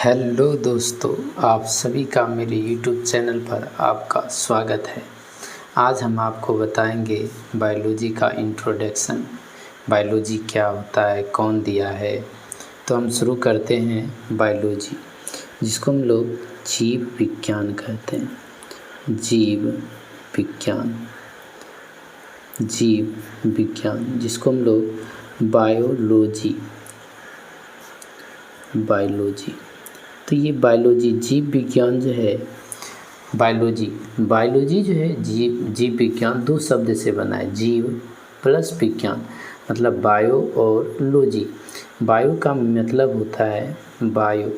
Hello दोस्तों, आप सभी का मेरे यूट्यूब चैनल पर आपका स्वागत है। आज हम आपको बताएंगे बायोलॉजी का इंट्रोडक्शन। बायोलॉजी क्या होता है, कौन दिया है। तो हम शुरू करते हैं बायोलॉजी, जिसको हम लोग जीव विज्ञान कहते हैं। जीव विज्ञान, जीव विज्ञान जिसको हम लोग बायोलॉजी तो ये बायोलॉजी जीव विज्ञान जो है, बायोलॉजी जो है जीव विज्ञान दो शब्द से बना है। जीव प्लस विज्ञान मतलब बायो और लॉजी। बायो का मतलब होता है बायो।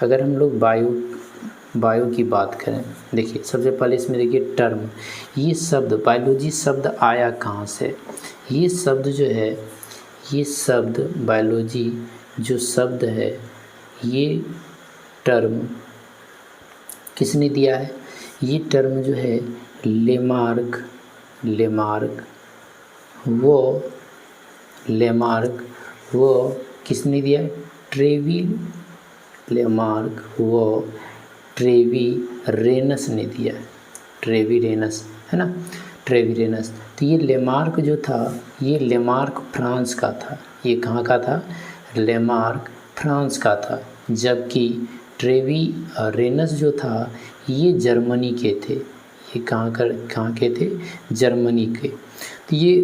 अगर हम लोग बायो की बात करें, देखिए सबसे पहले इसमें देखिए टर्म, ये शब्द बायोलॉजी शब्द आया कहाँ से। ये शब्द जो है, ये शब्द बायोलॉजी जो शब्द है, ये टर्म किसने दिया है। ये टर्म जो है लेमार्क वो किसने दिया है, ट्रेवीरेनस ने दिया है। ट्रेवीरेनस है ना, ट्रेवीरेनस। तो ये लेमार्क जो था, ये लेमार्क फ्रांस का था। ये कहाँ का था, लेमार्क फ्रांस का था। जबकि ट्रेवीरेनस जो था ये जर्मनी के थे। ये कहाँ के थे, जर्मनी के। तो ये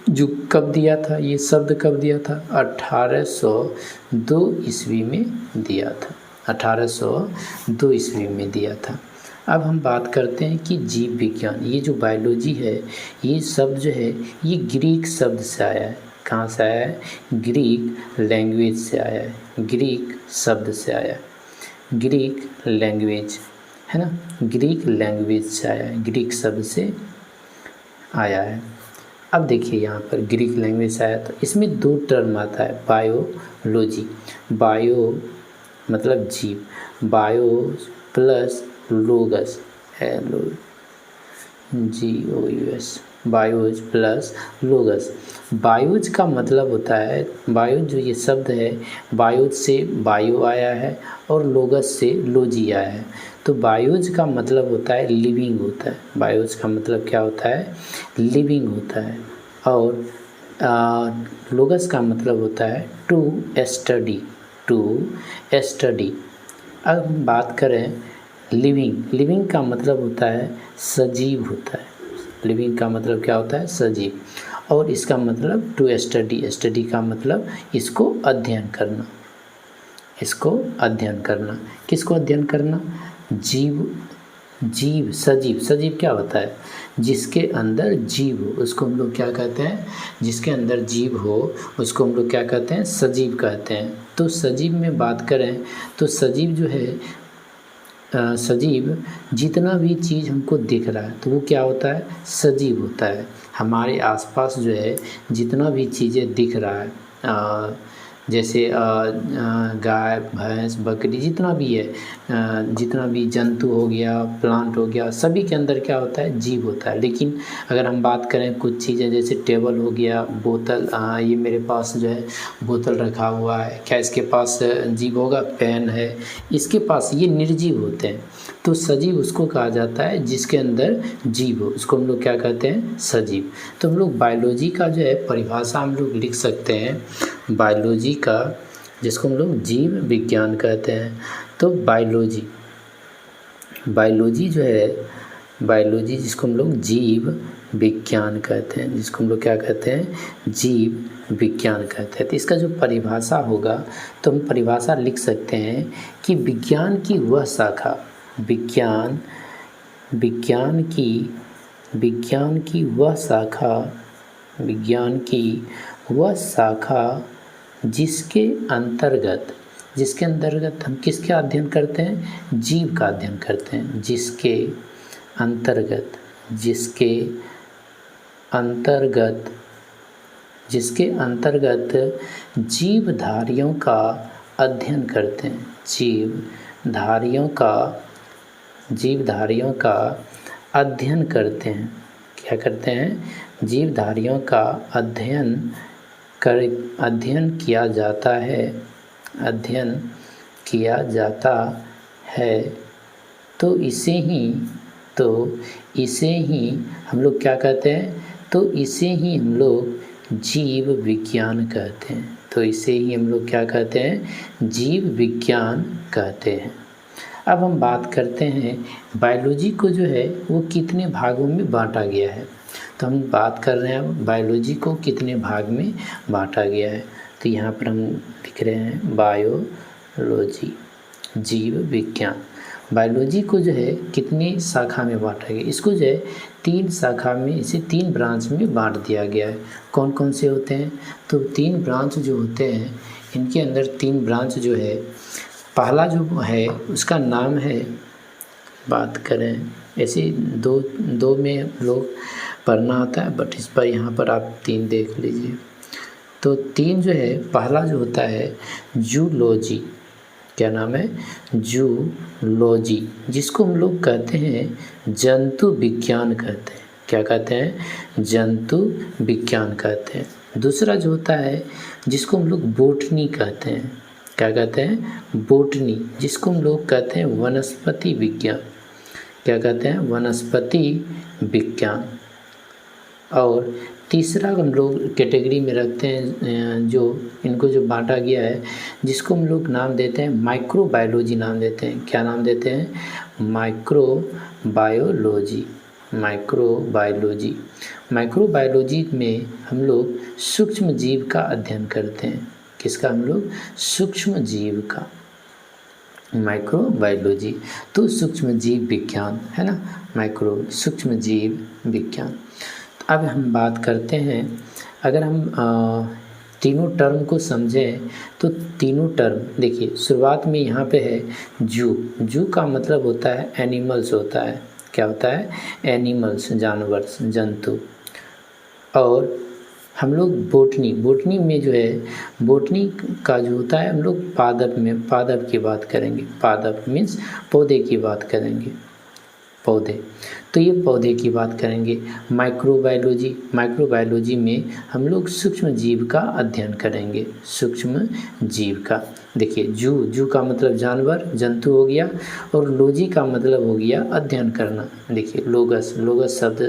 जो कब दिया था, ये शब्द कब दिया था, 1802 ईस्वी में दिया था। 1802 ईस्वी में दिया था। अब हम बात करते हैं कि जीव विज्ञान, ये जो बायोलॉजी है, ये शब्द जो है ये ग्रीक शब्द से आया है। कहाँ से आया है, ग्रीक लैंग्वेज से आया है। ग्रीक शब्द से आया है, ग्रीक लैंग्वेज है ना, ग्रीक लैंग्वेज से आया है, ग्रीक शब्द से आया है। अब देखिए यहाँ पर ग्रीक लैंग्वेज से आया, तो इसमें दो टर्म आता है, बायोलॉजी। बायो मतलब जीव, बायो प्लस लोगस, LOGOUS, बायोज प्लस लोगस। बायोज का मतलब होता है, बायोज जो ये शब्द है, बायोज से बायो आया है और लोगस से लोजी आया है। तो बायोज का मतलब होता है लिविंग होता है। बायोज का मतलब क्या होता है, लिविंग होता है। और लोगस का मतलब होता है टू स्टडी। अब हम बात करें लिविंग का मतलब होता है सजीव होता है। लिविंग का मतलब क्या होता है, सजीव। और इसका मतलब टू स्टडी का मतलब इसको अध्ययन करना। किसको अध्ययन करना, सजीव क्या होता है, जिसके अंदर जीव हो उसको हम लोग क्या कहते हैं, जिसके अंदर जीव हो उसको हम लोग क्या कहते हैं, सजीव कहते हैं। तो सजीव में बात करें तो सजीव जो है, सजीव जितना भी चीज़ हमको दिख रहा है तो वो क्या होता है, सजीव होता है। हमारे आसपास जो है जितना भी चीज़ें दिख रहा है, जैसे गाय भैंस बकरी जितना भी है, जितना भी जंतु हो गया, प्लांट हो गया, सभी के अंदर क्या होता है, जीव होता है। लेकिन अगर हम बात करें कुछ चीज़ें जैसे टेबल हो गया, बोतल, ये मेरे पास जो है बोतल रखा हुआ है, क्या इसके पास जीव होगा, पेन है, इसके पास, ये निर्जीव होते हैं। तो सजीव उसको कहा जाता है जिसके अंदर जीव हो, उसको हम लोग क्या कहते हैं, सजीव। तो हम लोग बायोलॉजी का जो है परिभाषा हम लोग लिख सकते हैं, बायोलॉजी का, जिसको हम लोग जीव विज्ञान कहते हैं। तो बायोलॉजी जो है, बायोलॉजी जिसको हम लोग जीव विज्ञान कहते हैं, जिसको हम लोग क्या कहते हैं, जीव विज्ञान कहते हैं। तो इसका जो परिभाषा होगा, तो हम परिभाषा लिख सकते हैं कि विज्ञान की वह शाखा, विज्ञान की वह शाखा जिसके अंतर्गत हम किसका अध्ययन करते हैं, जीव का अध्ययन करते हैं। जिसके अंतर्गत जीवधारियों का अध्ययन करते हैं। जीवधारियों का अध्ययन करते हैं। क्या करते हैं, जीवधारियों का अध्ययन किया जाता है। अध्ययन किया जाता है तो इसे ही हम लोग क्या कहते हैं, तो इसे ही हम लोग जीव विज्ञान कहते हैं। तो इसे ही हम लोग क्या कहते हैं, जीव विज्ञान कहते हैं। अब हम बात करते हैं बायोलॉजी को जो है वो कितने भागों में बांटा गया है। तो हम बात कर रहे हैं बायोलॉजी को कितने भाग में बांटा गया है। तो यहाँ पर हम लिख रहे हैं बायोलॉजी, जीव विज्ञान। बायोलॉजी को जो है कितनी शाखा में बांटा गया, इसको जो है 3 शाखा में, इसे 3 ब्रांच में बांट दिया गया है। कौन कौन से होते हैं, तो 3 ब्रांच जो होते हैं, इनके अंदर 3 ब्रांच जो है, पहला जो है उसका नाम है, बात करें ऐसे दो में लोग पढ़ना होता है, बट इस पर यहाँ पर आप 3 देख लीजिए। तो 3 जो है, पहला जो होता है जूलॉजी, क्या नाम है, जूलॉजी, जिसको हम लोग कहते हैं जंतु विज्ञान कहते हैं। क्या कहते हैं, जंतु विज्ञान कहते हैं। दूसरा जो होता है जिसको हम लोग बोटनी कहते हैं, क्या कहते हैं, बोटनी, जिसको हम लोग कहते हैं वनस्पति विज्ञान। क्या कहते हैं, वनस्पति विज्ञान। और तीसरा हम लोग कैटेगरी में रखते हैं, जो इनको जो बांटा गया है, जिसको हम लोग नाम देते हैं माइक्रोबायोलॉजी नाम देते हैं। क्या नाम देते हैं, माइक्रोबायोलॉजी। माइक्रोबायोलॉजी, माइक्रोबायोलॉजी में हम लोग सूक्ष्म जीव का अध्ययन करते हैं। किसका, हम लोग सूक्ष्म जीव का, माइक्रोबायोलॉजी। तो सूक्ष्म जीव विज्ञान है ना, माइक्रो सूक्ष्म जीव विज्ञान। अब हम बात करते हैं, अगर हम तीनों टर्म को समझें तो तीनों टर्म देखिए, शुरुआत में यहाँ पे है जू का मतलब होता है एनिमल्स होता है। क्या होता है, एनिमल्स, जानवर, जंतु। और हम लोग बोटनी में जो है, बोटनी का जो होता है, हम लोग पादप की बात करेंगे। पादप मीन्स पौधे की बात करेंगे, पौधे। तो ये पौधे की बात करेंगे। माइक्रोबायोलॉजी में हम लोग सूक्ष्म जीव का अध्ययन करेंगे, सूक्ष्म जीव का। देखिए जू का मतलब जानवर, जंतु हो गया, और लॉजी का मतलब हो गया अध्ययन करना। देखिए लोगस शब्द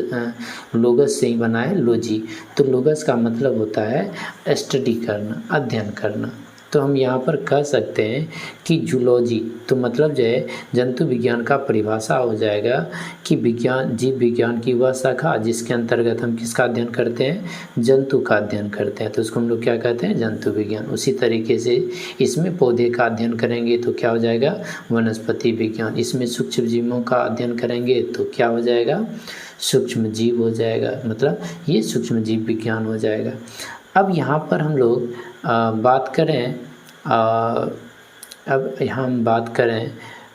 लोगस से ही बना है लॉजी। तो लोगस का मतलब होता है स्टडी करना, अध्ययन करना। तो हम यहाँ पर कह सकते हैं कि जूलॉजी तो मतलब जो है जंतु विज्ञान का परिभाषा हो जाएगा कि जीव विज्ञान की वह शाखा जिसके अंतर्गत हम किसका अध्ययन करते हैं, जंतु का अध्ययन करते हैं। तो उसको हम लोग क्या कहते हैं, जंतु विज्ञान। उसी तरीके से इसमें पौधे का अध्ययन करेंगे तो क्या हो जाएगा, वनस्पति विज्ञान। इसमें सूक्ष्म जीवों का अध्ययन करेंगे तो क्या हो जाएगा, सूक्ष्म जीव हो जाएगा, मतलब ये सूक्ष्म जीव विज्ञान हो जाएगा। अब यहाँ पर हम लोग बात करें, अब यहाँ हम बात करें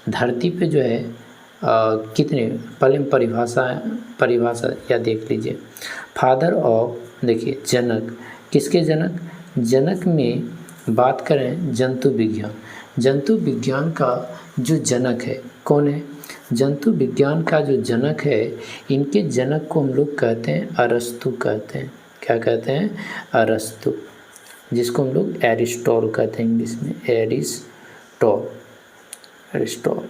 धरती पे जो है कितने, पहले परिभाषा या देख लीजिए। फादर ऑफ, देखिए जनक, किसके जनक, जनक में बात करें जंतु विज्ञान। जंतु विज्ञान का जो जनक है कौन है, जंतु विज्ञान का जो जनक है, इनके जनक को हम लोग कहते हैं अरस्तु कहते हैं। क्या कहते हैं, अरस्तु, जिसको हम लोग एरिस्टॉल कहते हैं इंग्लिश में, एरिस्टॉल।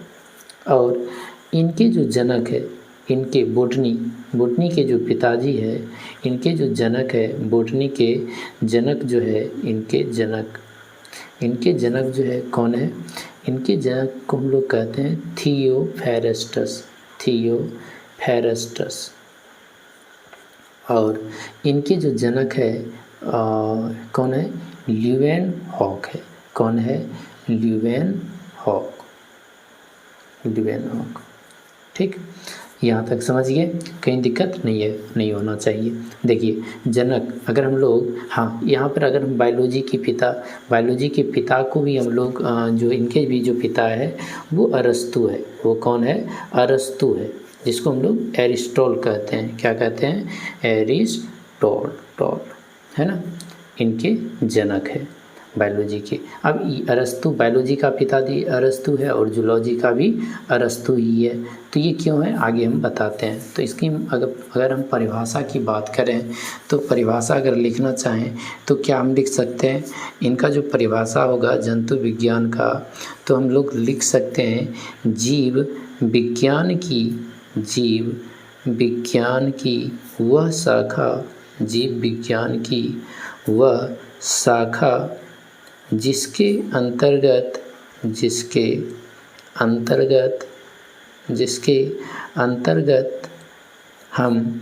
और इनके जो जनक है, इनके बोटनी के जो पिताजी है, इनके जो जनक है, बोटनी के जनक जो है, इनके जनक जो है कौन है, इनके जनक को हम लोग कहते हैं थियोफेरेस्टस। और इनके जो जनक है कौन है, ल्यूवेनहॉक है। कौन है, ल्यूवेनहॉक। ठीक, यहाँ तक समझ गए, कहीं दिक्कत नहीं होना चाहिए। देखिए जनक, अगर हम लोग, हाँ यहाँ पर अगर हम बायोलॉजी के पिता को भी हम लोग जो इनके भी जो पिता है वो अरस्तु है। वो कौन है, अरस्तु है, जिसको हम लोग एरिस्टॉल कहते हैं। क्या कहते हैं, एरिस्टॉल, है ना, इनके जनक है। बायोलॉजी के। अब अरस्तु बायोलॉजी का पिताजी अरस्तु है और जूलॉजी का भी अरस्तु ही है। तो ये क्यों है आगे हम बताते हैं। तो इसकी अगर हम परिभाषा की बात करें तो परिभाषा अगर लिखना चाहें तो क्या हम लिख सकते हैं, इनका जो परिभाषा होगा जंतु विज्ञान का, तो हम लोग लिख सकते हैं जीव विज्ञान की वह शाखा, जीव विज्ञान की वह शाखा जिसके अंतर्गत हम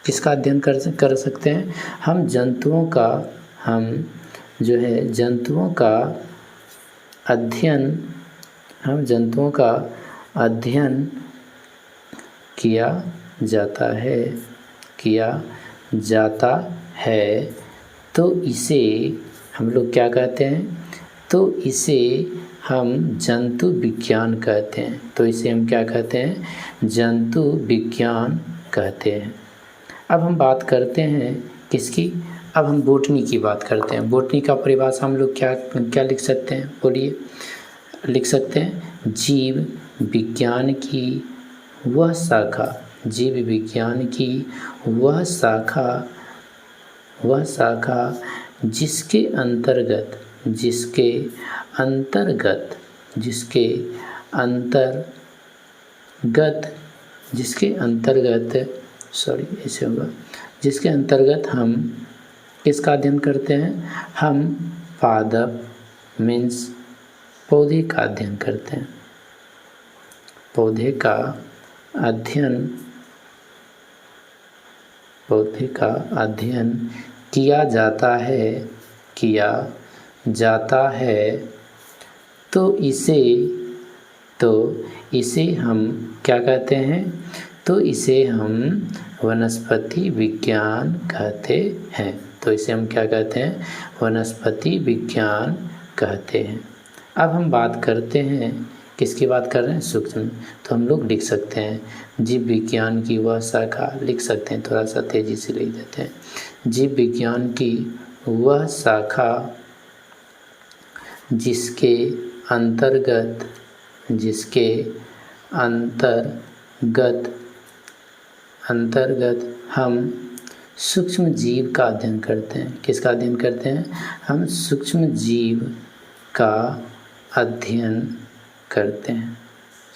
किसका अध्ययन कर सकते हैं, हम जंतुओं का अध्ययन किया जाता है। तो इसे हम लोग क्या कहते हैं, तो इसे हम जंतु विज्ञान कहते हैं। तो इसे हम क्या कहते हैं, जंतु विज्ञान कहते हैं। अब हम बात करते हैं किसकी, अब हम बोटनी की बात करते हैं। बोटनी का परिभाषा हम लोग क्या लिख सकते हैं, बोलिए। लिख सकते हैं जीव विज्ञान की वह शाखा, जीव विज्ञान की वह शाखा जिसके अंतर्गत हम किसका अध्ययन करते हैं, हम पादप मीन्स पौधे का अध्ययन करते हैं। पौधे का अध्ययन किया जाता है। तो इसे हम क्या कहते हैं, तो इसे हम वनस्पति विज्ञान कहते हैं। तो इसे हम क्या कहते हैं, वनस्पति विज्ञान कहते हैं। अब हम बात करते हैं किसकी बात कर रहे हैं, सूक्ष्म। तो हम लोग लिख सकते हैं जीव विज्ञान की वह शाखा, लिख सकते हैं, थोड़ा सा तेजी से लिख देते हैं। जीव विज्ञान की वह शाखा जिसके अंतर्गत हम सूक्ष्म जीव का अध्ययन करते हैं। किसका अध्ययन करते हैं, हम सूक्ष्म जीव का अध्ययन करते हैं।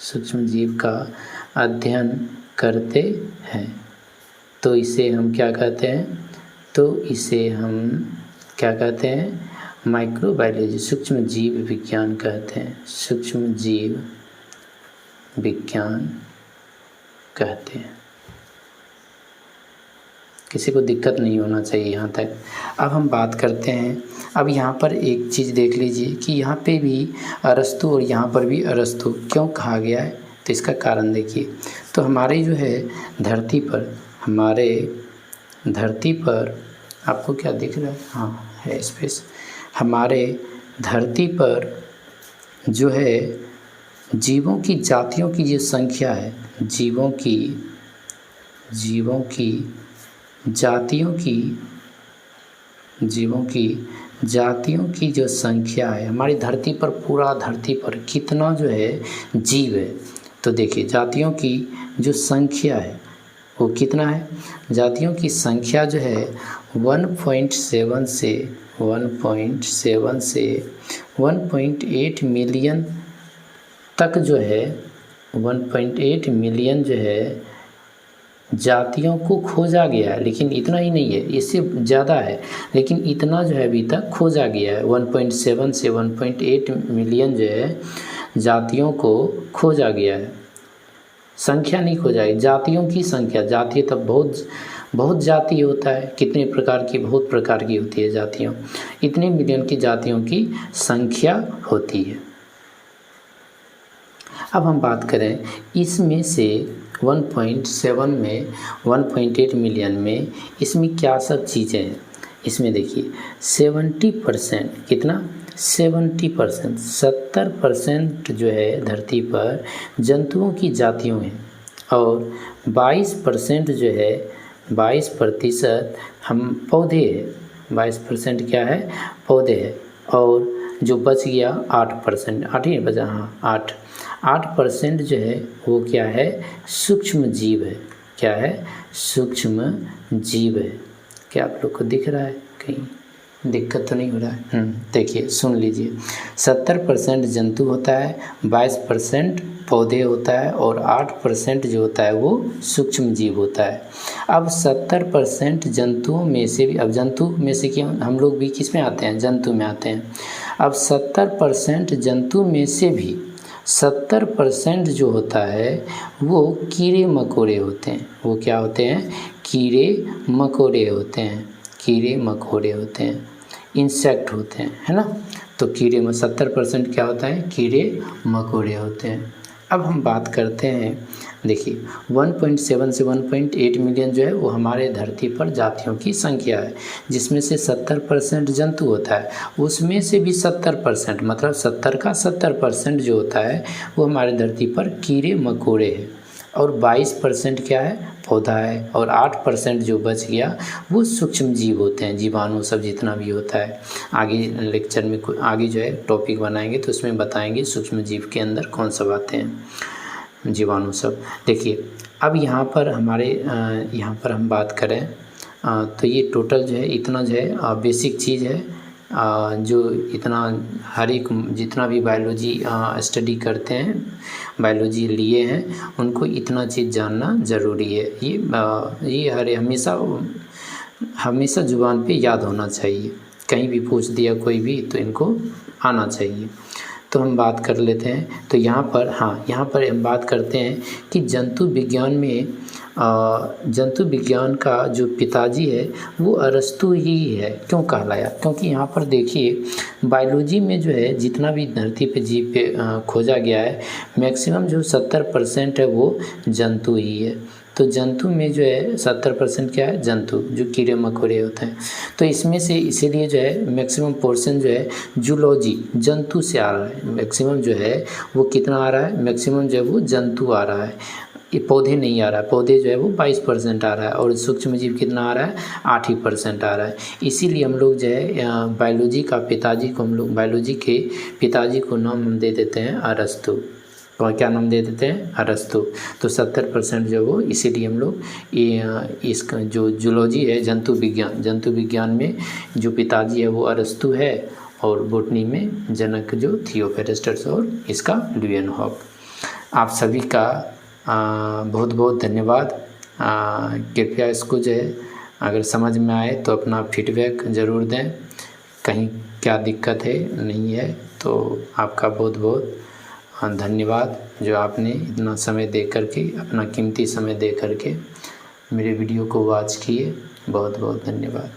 सूक्ष्म जीव का अध्ययन करते हैं। तो इसे हम क्या कहते हैं, तो इसे हम क्या कहते हैं, माइक्रोबायोलॉजी, सूक्ष्म जीव विज्ञान कहते हैं। सूक्ष्म जीव विज्ञान कहते हैं। किसी को दिक्कत नहीं होना चाहिए यहाँ तक। अब हम बात करते हैं, अब यहाँ पर एक चीज़ देख लीजिए कि यहाँ पे भी अरस्तु और यहाँ पर भी अरस्तु क्यों कहा गया है, तो इसका कारण देखिए। तो हमारे जो है धरती पर आपको क्या दिख रहा है, हाँ है स्पेस। हमारे धरती पर जो है जीवों की जातियों की जो संख्या है, जीवों की जातियों की जो संख्या है हमारी धरती पर, पूरा धरती पर कितना जो है जीव है। तो देखिए जातियों की जो संख्या है वो कितना है, जातियों की संख्या जो है 1.7 से 1.8 मिलियन तक जो है 1.8 मिलियन जो है जातियों को खोजा गया है। लेकिन इतना ही नहीं है, इससे ज़्यादा है, लेकिन इतना जो है अभी तक खोजा गया है। 1.7 से 1.8 मिलियन जो है जातियों को खोजा गया है। संख्या नहीं खोजा है, जातियों की संख्या। जाति तब बहुत जाति होता है, कितने प्रकार की, बहुत प्रकार की होती है जातियों। इतने मिलियन की जातियों की संख्या होती है। अब हम बात करें इसमें से 1.7 में 1.8 मिलियन में इसमें क्या सब चीज़ें हैं। इसमें देखिए 70%, कितना 70%, 70% जो है धरती पर जंतुओं की जातियों हैं और 22% जो है 22% हम पौधे हैं। 22% क्या है, पौधे हैं और जो बच गया 8%, 8 ही बचा, हाँ 8% जो है वो क्या है, सूक्ष्म जीव है। क्या है, सूक्ष्म जीव है। क्या आप लोग को दिख रहा है, कहीं दिक्कत तो नहीं हो रहा है? देखिए सुन लीजिए, 70% जंतु होता है, 22% पौधे होता है और 8% जो होता है वो सूक्ष्म जीव होता है। अब 70% जंतुओं में से भी, अब जंतु में से क्यों हम लोग भी किस में आते हैं, जंतु में आते हैं। अब 70% जंतु में से भी 70% जो होता है वो कीड़े मकोड़े होते हैं। वो क्या होते हैं, कीड़े मकोड़े होते हैं, कीड़े मकोड़े होते हैं, इंसेक्ट होते हैं, है ना। तो कीड़े में 70% क्या होता है, कीड़े मकोड़े होते हैं। अब हम बात करते हैं, देखिए 1.7 से 1.8 मिलियन जो है वो हमारे धरती पर जातियों की संख्या है, जिसमें से 70% जंतु होता है। उसमें से भी 70% मतलब 70 का 70% जो होता है वो हमारे धरती पर कीड़े मकोड़े हैं, और 22% क्या है, पौधा है, और 8% जो बच गया वो सूक्ष्म जीव होते हैं, जीवाणु सब जितना भी होता है। आगे लेक्चर में आगे जो है टॉपिक बनाएंगे तो उसमें बताएंगे सूक्ष्म जीव के अंदर कौन सब आते हैं, जीवाणु सब। देखिए अब यहाँ पर हमारे यहाँ पर हम बात करें तो ये टोटल जो है इतना जो है बेसिक चीज़ है, जो इतना हर एक जितना भी बायोलॉजी स्टडी करते हैं, बायोलॉजी लिए हैं, उनको इतना चीज़ जानना ज़रूरी है। ये हमेशा ज़ुबान पे याद होना चाहिए, कहीं भी पूछ दिया कोई भी तो इनको आना चाहिए। तो हम बात कर लेते हैं, तो यहाँ पर हम बात करते हैं कि जंतु विज्ञान का जो पिताजी है वो अरस्तु ही है। क्यों कहलाया, क्योंकि यहाँ पर देखिए बायोलॉजी में जो है जितना भी धरती पे जीव पे खोजा गया है, मैक्सिमम जो 70% है वो जंतु ही है। तो जंतु में जो है 70% क्या है, जंतु जो कीड़े मकोड़े होते हैं। तो इसमें से इसीलिए जो है मैक्सिमम पोर्शन जो है जूलॉजी जंतु से आ रहा है। मैक्सिमम जो है वो कितना आ रहा है, मैक्सिमम जो है वो जंतु आ रहा है, ये पौधे नहीं आ रहा है। पौधे जो है वो 22% आ रहा है, और सूक्ष्म जीव कितना आ रहा है, 8% आ रहा है। इसीलिए हम लोग जो है बायोलॉजी के पिताजी को नाम हम दे देते हैं अरस्तु। और क्या नाम दे देते हैं, अरस्तु। तो 70% जो वो इसीलिए हम लोग इसका जो जूलॉजी है, जंतु विज्ञान में जो पिताजी है वो अरस्तु है, और बोटनी में जनक जो थियोफेरेस्टस और इसका ल्यूएनहॉक। आप सभी का बहुत बहुत धन्यवाद। कृपया इसको जो है अगर समझ में आए तो अपना फीडबैक ज़रूर दें, कहीं क्या दिक्कत है नहीं है। तो आपका बहुत बहुत धन्यवाद जो आपने इतना समय दे करके, अपना कीमती समय दे करके मेरे वीडियो को वॉच किए। बहुत बहुत धन्यवाद।